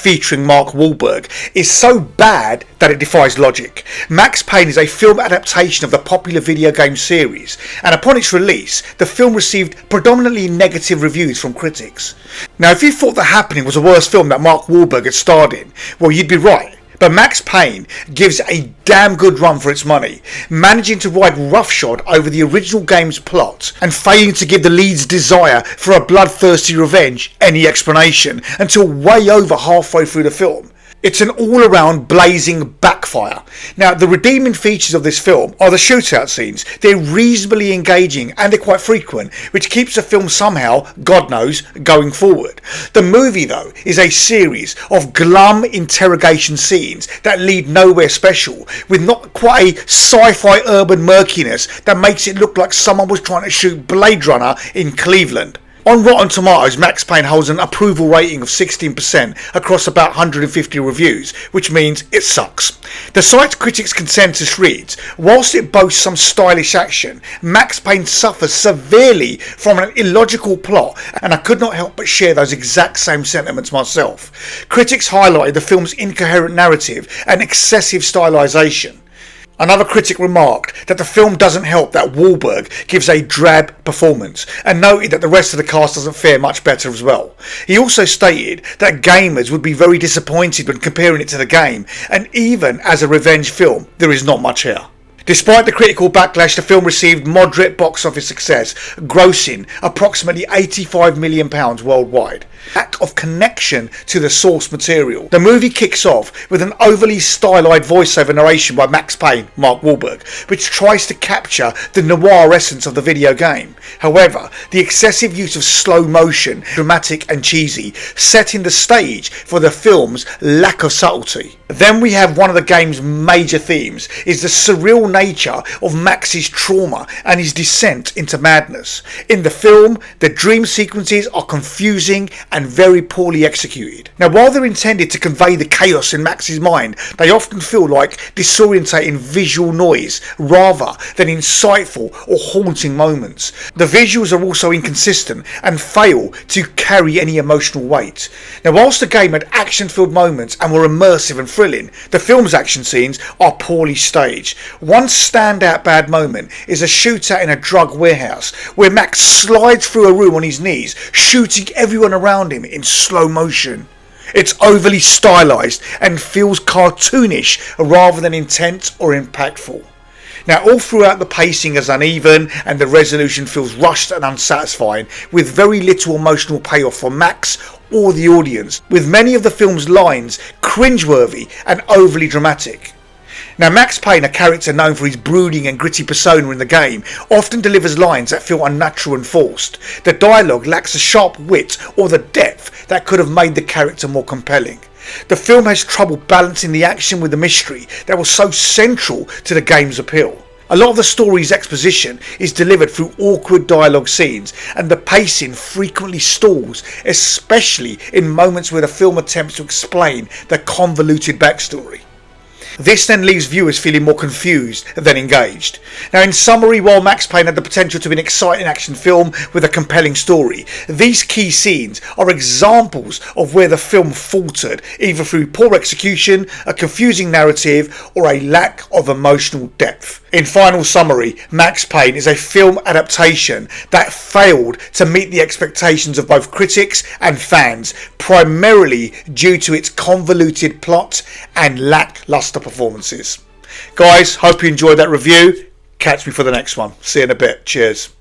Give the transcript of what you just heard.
featuring Mark Wahlberg is so bad that it defies logic. Max Payne is a film adaptation of the popular video game series, and upon its release, the film received predominantly negative reviews from critics. Now, if you thought The Happening was the worst film that Mark Wahlberg had starred in, well, you'd be right. But Max Payne gives a damn good run for its money, managing to ride roughshod over the original game's plot and failing to give the lead's desire for a bloodthirsty revenge any explanation until way over halfway through the film. It's an all-around blazing backfire. Now, the redeeming features of this film are the shootout scenes. They're reasonably engaging and they're quite frequent, which keeps the film somehow, God knows, going forward. The movie, though, is a series of glum interrogation scenes that lead nowhere special, with not quite a sci-fi urban murkiness that makes it look like someone was trying to shoot Blade Runner in Cleveland. On Rotten Tomatoes, Max Payne holds an approval rating of 16% across about 150 reviews, which means it sucks. The site's critics' consensus reads, whilst it boasts some stylish action, Max Payne suffers severely from an illogical plot, and I could not help but share those exact same sentiments myself. Critics highlighted the film's incoherent narrative and excessive stylisation. Another critic remarked that the film doesn't help that Wahlberg gives a drab performance, and noted that the rest of the cast doesn't fare much better as well. He also stated that gamers would be very disappointed when comparing it to the game, and even as a revenge film, there is not much here. Despite the critical backlash, the film received moderate box office success, grossing approximately £85 million worldwide. Lack of connection to the source material. The movie kicks off with an overly stylized voiceover narration by Max Payne, Mark Wahlberg, which tries to capture the noir essence of the video game. However, the excessive use of slow motion, dramatic and cheesy, setting the stage for the film's lack of subtlety. Then we have one of the game's major themes, is the surreal nature of Max's trauma and his descent into madness. In the film, the dream sequences are confusing and very poorly executed. Now, while they're intended to convey the chaos in Max's mind, they often feel like disorientating visual noise rather than insightful or haunting moments. The visuals are also inconsistent and fail to carry any emotional weight. Now, whilst the game had action-filled moments and were immersive and thrilling, the film's action scenes are poorly staged. One standout bad moment is a shootout in a drug warehouse where Max slides through a room on his knees, shooting everyone around him in slow motion. It's overly stylized and feels cartoonish rather than intense or impactful. Now, all throughout the pacing is uneven and the resolution feels rushed and unsatisfying, with very little emotional payoff for Max or the audience, with many of the film's lines cringeworthy and overly dramatic. Now, Max Payne, a character known for his brooding and gritty persona in the game, often delivers lines that feel unnatural and forced. The dialogue lacks the sharp wit or the depth that could have made the character more compelling. The film has trouble balancing the action with the mystery that was so central to the game's appeal. A lot of the story's exposition is delivered through awkward dialogue scenes, and the pacing frequently stalls, especially in moments where the film attempts to explain the convoluted backstory. This then leaves viewers feeling more confused than engaged. Now, in summary, while Max Payne had the potential to be an exciting action film with a compelling story, these key scenes are examples of where the film faltered, either through poor execution, a confusing narrative, or a lack of emotional depth. In final summary, Max Payne is a film adaptation that failed to meet the expectations of both critics and fans, primarily due to its convoluted plot and lackluster performances. Guys, hope you enjoyed that review. Catch me for the next one. See you in a bit. Cheers.